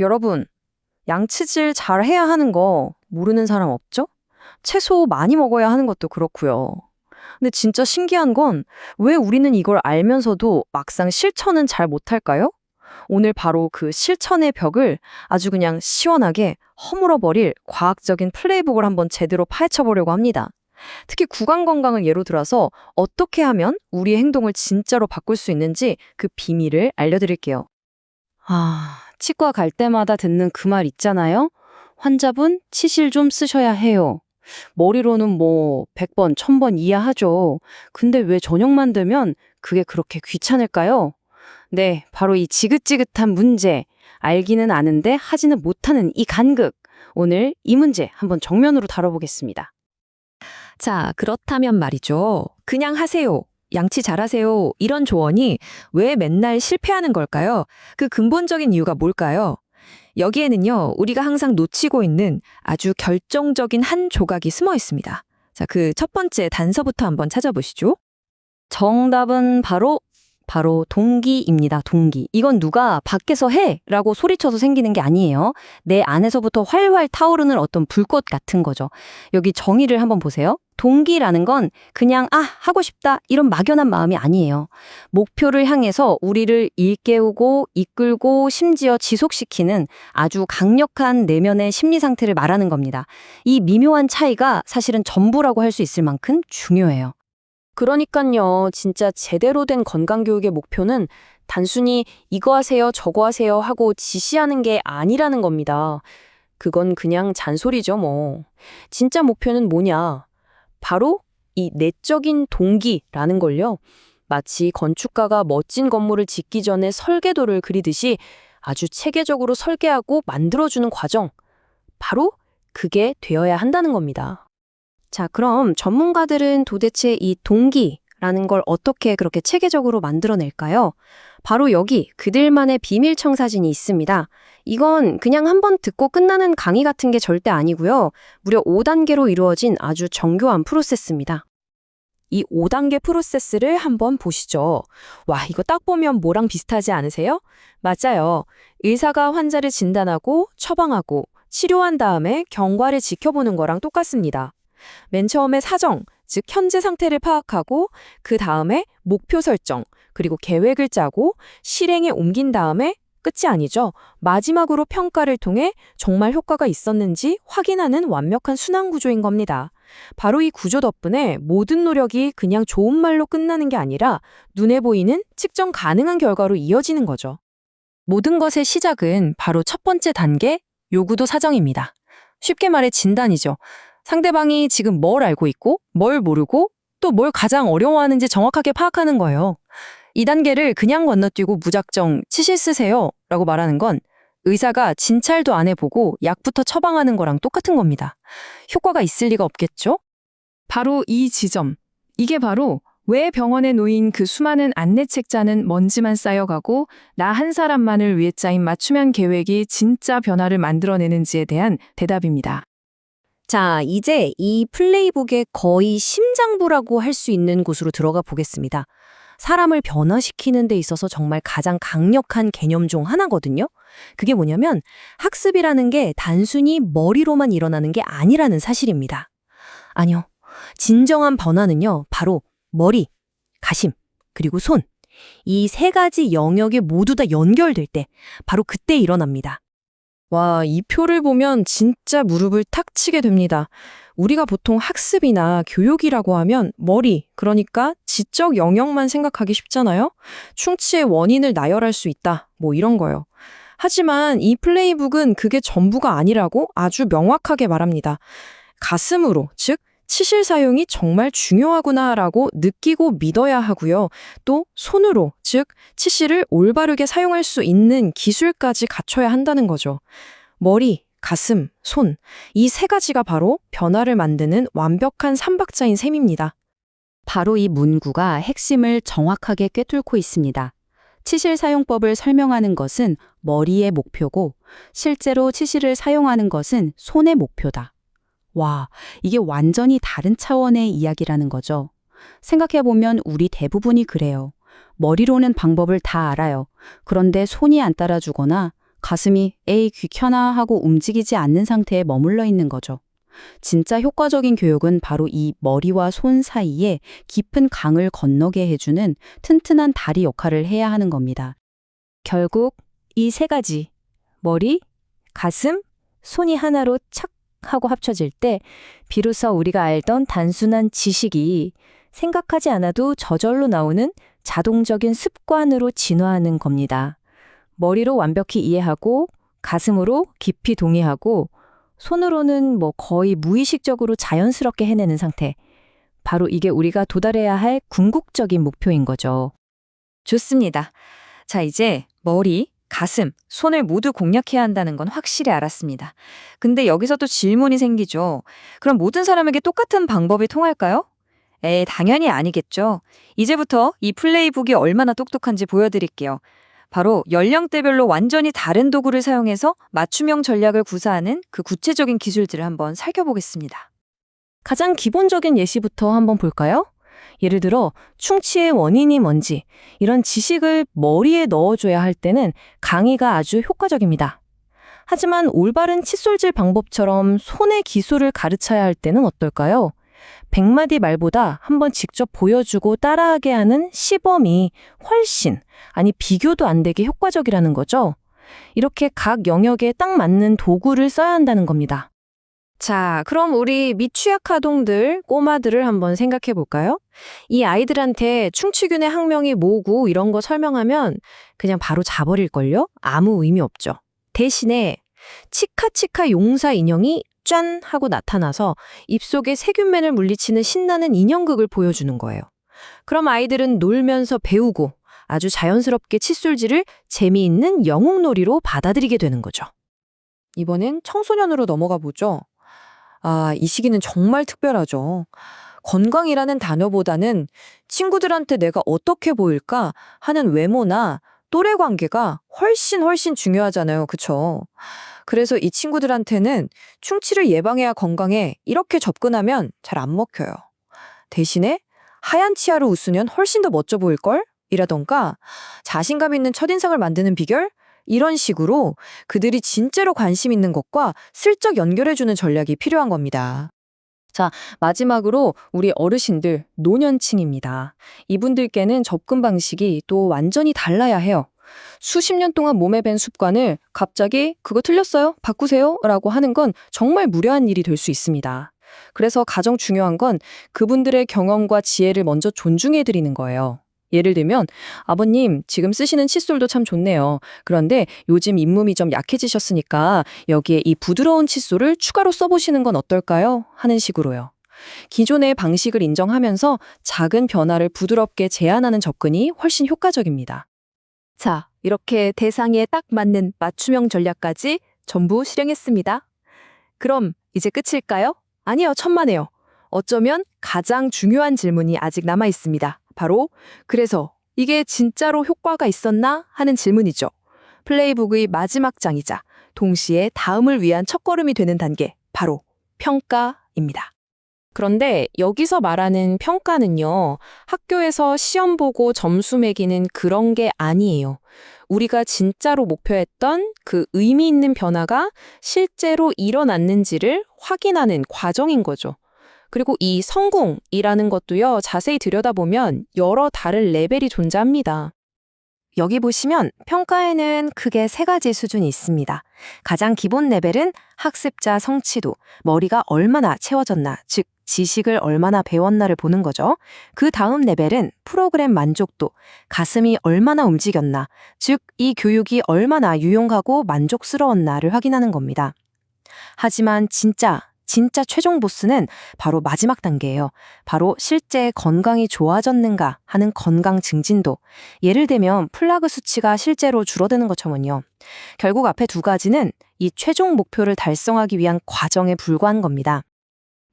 여러분, 양치질 잘 해야 하는 거 모르는 사람 없죠? 채소 많이 먹어야 하는 것도 그렇고요. 근데 진짜 신기한 건 왜 우리는 이걸 알면서도 막상 실천은 잘 못할까요? 오늘 바로 그 실천의 벽을 아주 그냥 시원하게 허물어버릴 과학적인 플레이북을 한번 제대로 파헤쳐보려고 합니다. 특히 구강 건강을 예로 들어서 어떻게 하면 우리의 행동을 진짜로 바꿀 수 있는지 그 비밀을 알려드릴게요. 치과 갈 때마다 듣는 그 말 있잖아요. 환자분 치실 좀 쓰셔야 해요. 머리로는 뭐 100번, 1000번 이해하죠. 근데 왜 저녁만 되면 그게 그렇게 귀찮을까요? 네, 바로 이 지긋지긋한 문제. 알기는 아는데 하지는 못하는 이 간극. 오늘 이 문제 한번 정면으로 다뤄보겠습니다. 자, 그렇다면 말이죠. 그냥 하세요. 양치 잘하세요. 이런 조언이 왜 맨날 실패하는 걸까요? 그 근본적인 이유가 뭘까요? 여기에는요, 우리가 항상 놓치고 있는 아주 결정적인 한 조각이 숨어 있습니다. 자, 그 첫 번째 단서부터 한번 찾아보시죠. 정답은 바로 동기입니다. 동기. 이건 누가 밖에서 해! 라고 소리쳐서 생기는 게 아니에요. 내 안에서부터 활활 타오르는 어떤 불꽃 같은 거죠. 여기 정의를 한번 보세요. 동기라는 건 그냥 하고 싶다 이런 막연한 마음이 아니에요. 목표를 향해서 우리를 일깨우고 이끌고 심지어 지속시키는 아주 강력한 내면의 심리 상태를 말하는 겁니다. 이 미묘한 차이가 사실은 전부라고 할 수 있을 만큼 중요해요. 그러니깐요. 진짜 제대로 된 건강교육의 목표는 단순히 이거 하세요, 저거 하세요 하고 지시하는 게 아니라는 겁니다. 그건 그냥 잔소리죠, 뭐. 진짜 목표는 뭐냐? 바로 이 내적인 동기라는 걸요. 마치 건축가가 멋진 건물을 짓기 전에 설계도를 그리듯이 아주 체계적으로 설계하고 만들어주는 과정. 바로 그게 되어야 한다는 겁니다. 자, 그럼 전문가들은 도대체 이 동기라는 걸 어떻게 그렇게 체계적으로 만들어낼까요? 바로 여기 그들만의 비밀 청사진이 있습니다. 이건 그냥 한번 듣고 끝나는 강의 같은 게 절대 아니고요. 무려 5단계로 이루어진 아주 정교한 프로세스입니다. 이 5단계 프로세스를 한번 보시죠. 와, 이거 딱 보면 뭐랑 비슷하지 않으세요? 맞아요. 의사가 환자를 진단하고 처방하고 치료한 다음에 경과를 지켜보는 거랑 똑같습니다. 맨 처음에 사정, 즉 현재 상태를 파악하고 그 다음에 목표 설정, 그리고 계획을 짜고 실행에 옮긴 다음에 끝이 아니죠. 마지막으로 평가를 통해 정말 효과가 있었는지 확인하는 완벽한 순환 구조인 겁니다. 바로 이 구조 덕분에 모든 노력이 그냥 좋은 말로 끝나는 게 아니라 눈에 보이는 측정 가능한 결과로 이어지는 거죠. 모든 것의 시작은 바로 첫 번째 단계, 요구도 사정입니다. 쉽게 말해 진단이죠. 상대방이 지금 뭘 알고 있고, 뭘 모르고, 또 뭘 가장 어려워하는지 정확하게 파악하는 거예요. 이 단계를 그냥 건너뛰고 무작정 치실 쓰세요 라고 말하는 건 의사가 진찰도 안 해보고 약부터 처방하는 거랑 똑같은 겁니다. 효과가 있을 리가 없겠죠? 바로 이 지점. 이게 바로 왜 병원에 놓인 그 수많은 안내책자는 먼지만 쌓여가고 나 한 사람만을 위해 짜인 맞춤형 계획이 진짜 변화를 만들어내는지에 대한 대답입니다. 자, 이제 이 플레이북의 거의 심장부라고 할 수 있는 곳으로 들어가 보겠습니다. 사람을 변화시키는 데 있어서 정말 가장 강력한 개념 중 하나거든요. 그게 뭐냐면 학습이라는 게 단순히 머리로만 일어나는 게 아니라는 사실입니다. 아니요. 진정한 변화는요. 바로 머리, 가심, 그리고 손. 이 세 가지 영역이 모두 다 연결될 때 바로 그때 일어납니다. 와, 이 표를 보면 진짜 무릎을 탁 치게 됩니다. 우리가 보통 학습이나 교육이라고 하면 머리, 그러니까 지적 영역만 생각하기 쉽잖아요. 충치의 원인을 나열할 수 있다, 뭐 이런 거요. 하지만 이 플레이북은 그게 전부가 아니라고 아주 명확하게 말합니다. 가슴으로, 즉 치실 사용이 정말 중요하구나라고 느끼고 믿어야 하고요. 또 손으로, 즉 치실을 올바르게 사용할 수 있는 기술까지 갖춰야 한다는 거죠. 머리, 가슴, 손, 이 세 가지가 바로 변화를 만드는 완벽한 삼박자인 셈입니다. 바로 이 문구가 핵심을 정확하게 꿰뚫고 있습니다. 치실 사용법을 설명하는 것은 머리의 목표고 실제로 치실을 사용하는 것은 손의 목표다. 와, 이게 완전히 다른 차원의 이야기라는 거죠. 생각해보면 우리 대부분이 그래요. 머리로는 방법을 다 알아요. 그런데 손이 안 따라주거나 가슴이 에이 귀찮아 하고 움직이지 않는 상태에 머물러 있는 거죠. 진짜 효과적인 교육은 바로 이 머리와 손 사이에 깊은 강을 건너게 해주는 튼튼한 다리 역할을 해야 하는 겁니다. 결국 이 세 가지, 머리, 가슴, 손이 하나로 착 하고 합쳐질 때 비로소 우리가 알던 단순한 지식이 생각하지 않아도 저절로 나오는 자동적인 습관으로 진화하는 겁니다. 머리로 완벽히 이해하고 가슴으로 깊이 동의하고 손으로는 거의 무의식적으로 자연스럽게 해내는 상태. 바로 이게 우리가 도달해야 할 궁극적인 목표인 거죠. 좋습니다. 자, 이제 머리, 가슴, 손을 모두 공략해야 한다는 건 확실히 알았습니다. 근데 여기서 또 질문이 생기죠. 그럼 모든 사람에게 똑같은 방법이 통할까요? 당연히 아니겠죠. 이제부터 이 플레이북이 얼마나 똑똑한지 보여드릴게요. 바로 연령대별로 완전히 다른 도구를 사용해서 맞춤형 전략을 구사하는 그 구체적인 기술들을 한번 살펴보겠습니다. 가장 기본적인 예시부터 한번 볼까요? 예를 들어 충치의 원인이 뭔지 이런 지식을 머리에 넣어줘야 할 때는 강의가 아주 효과적입니다. 하지만 올바른 칫솔질 방법처럼 손의 기술을 가르쳐야 할 때는 어떨까요? 100마디 말보다 한번 직접 보여주고 따라하게 하는 시범이 훨씬, 아니 비교도 안 되게 효과적이라는 거죠. 이렇게 각 영역에 딱 맞는 도구를 써야 한다는 겁니다. 자, 그럼 우리 미취학 아동들, 꼬마들을 한번 생각해 볼까요? 이 아이들한테 충치균의 학명이 뭐고 이런 거 설명하면 그냥 바로 자버릴걸요? 아무 의미 없죠. 대신에 치카치카 용사 인형이 짠 하고 나타나서 입속에 세균맨을 물리치는 신나는 인형극을 보여주는 거예요. 그럼 아이들은 놀면서 배우고 아주 자연스럽게 칫솔질을 재미있는 영웅놀이로 받아들이게 되는 거죠. 이번엔 청소년으로 넘어가 보죠. 이 시기는 정말 특별하죠. 건강이라는 단어보다는 친구들한테 내가 어떻게 보일까 하는 외모나 또래 관계가 훨씬 중요하잖아요. 그쵸? 그래서 이 친구들한테는 충치를 예방해야 건강해 이렇게 접근하면 잘 안 먹혀요. 대신에 하얀 치아로 웃으면 훨씬 더 멋져 보일걸? 이라던가 자신감 있는 첫인상을 만드는 비결? 이런 식으로 그들이 진짜로 관심 있는 것과 슬쩍 연결해주는 전략이 필요한 겁니다. 마지막으로 우리 어르신들, 노년층입니다. 이분들께는 접근 방식이 또 완전히 달라야 해요. 수십 년 동안 몸에 밴 습관을 갑자기 그거 틀렸어요? 바꾸세요? 라고 하는 건 정말 무례한 일이 될 수 있습니다. 그래서 가장 중요한 건 그분들의 경험과 지혜를 먼저 존중해드리는 거예요. 예를 들면 아버님 지금 쓰시는 칫솔도 참 좋네요. 그런데 요즘 잇몸이 좀 약해지셨으니까 여기에 이 부드러운 칫솔을 추가로 써보시는 건 어떨까요? 하는 식으로요. 기존의 방식을 인정하면서 작은 변화를 부드럽게 제안하는 접근이 훨씬 효과적입니다. 자, 이렇게 대상에 딱 맞는 맞춤형 전략까지 전부 실행했습니다. 그럼 이제 끝일까요? 아니요, 천만에요. 어쩌면 가장 중요한 질문이 아직 남아 있습니다. 바로 그래서 이게 진짜로 효과가 있었나 하는 질문이죠. 플레이북의 마지막 장이자 동시에 다음을 위한 첫걸음이 되는 단계, 바로 평가입니다. 그런데 여기서 말하는 평가는요, 학교에서 시험 보고 점수 매기는 그런 게 아니에요. 우리가 진짜로 목표했던 그 의미 있는 변화가 실제로 일어났는지를 확인하는 과정인 거죠. 그리고 이 성공이라는 것도요, 자세히 들여다보면 여러 다른 레벨이 존재합니다. 여기 보시면 평가에는 크게 세 가지 수준이 있습니다. 가장 기본 레벨은 학습자 성취도, 머리가 얼마나 채워졌나, 즉 지식을 얼마나 배웠나를 보는 거죠. 그 다음 레벨은 프로그램 만족도, 가슴이 얼마나 움직였나, 즉 이 교육이 얼마나 유용하고 만족스러웠나를 확인하는 겁니다. 하지만 진짜 최종 보스는 바로 마지막 단계예요. 바로 실제 건강이 좋아졌는가 하는 건강 증진도. 예를 들면 플라그 수치가 실제로 줄어드는 것처럼요. 결국 앞에 두 가지는 이 최종 목표를 달성하기 위한 과정에 불과한 겁니다.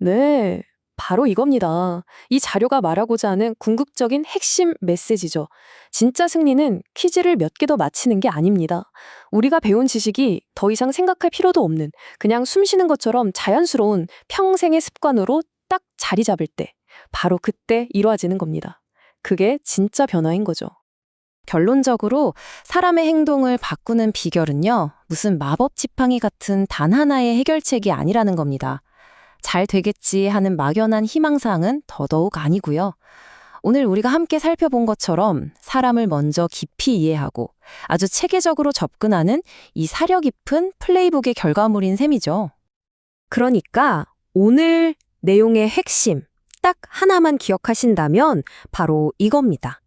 네, 바로 이겁니다. 이 자료가 말하고자 하는 궁극적인 핵심 메시지죠. 진짜 승리는 퀴즈를 몇 개 더 맞히는 게 아닙니다. 우리가 배운 지식이 더 이상 생각할 필요도 없는 그냥 숨 쉬는 것처럼 자연스러운 평생의 습관으로 딱 자리 잡을 때, 바로 그때 이루어지는 겁니다. 그게 진짜 변화인 거죠. 결론적으로 사람의 행동을 바꾸는 비결은요, 무슨 마법 지팡이 같은 단 하나의 해결책이 아니라는 겁니다. 잘 되겠지 하는 막연한 희망사항은 더더욱 아니고요. 오늘 우리가 함께 살펴본 것처럼 사람을 먼저 깊이 이해하고 아주 체계적으로 접근하는 이 사려 깊은 플레이북의 결과물인 셈이죠. 그러니까 오늘 내용의 핵심 딱 하나만 기억하신다면 바로 이겁니다.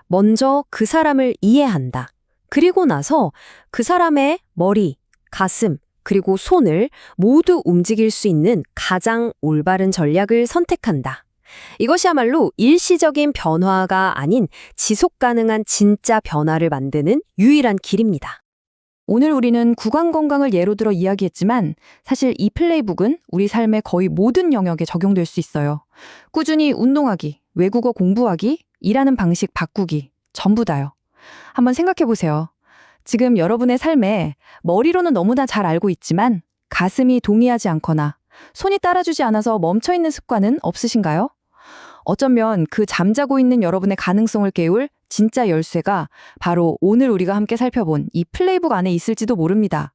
먼저 그 사람을 이해한다. 그리고 나서 그 사람의 머리, 가슴, 그리고 손을 모두 움직일 수 있는 가장 올바른 전략을 선택한다. 이것이야말로 일시적인 변화가 아닌 지속 가능한 진짜 변화를 만드는 유일한 길입니다. 오늘 우리는 구강 건강을 예로 들어 이야기했지만 사실 이 플레이북은 우리 삶의 거의 모든 영역에 적용될 수 있어요. 꾸준히 운동하기, 외국어 공부하기, 일하는 방식 바꾸기, 전부 다요. 한번 생각해 보세요. 지금 여러분의 삶에 머리로는 너무나 잘 알고 있지만 가슴이 동의하지 않거나 손이 따라주지 않아서 멈춰있는 습관은 없으신가요? 어쩌면 그 잠자고 있는 여러분의 가능성을 깨울 진짜 열쇠가 바로 오늘 우리가 함께 살펴본 이 플레이북 안에 있을지도 모릅니다.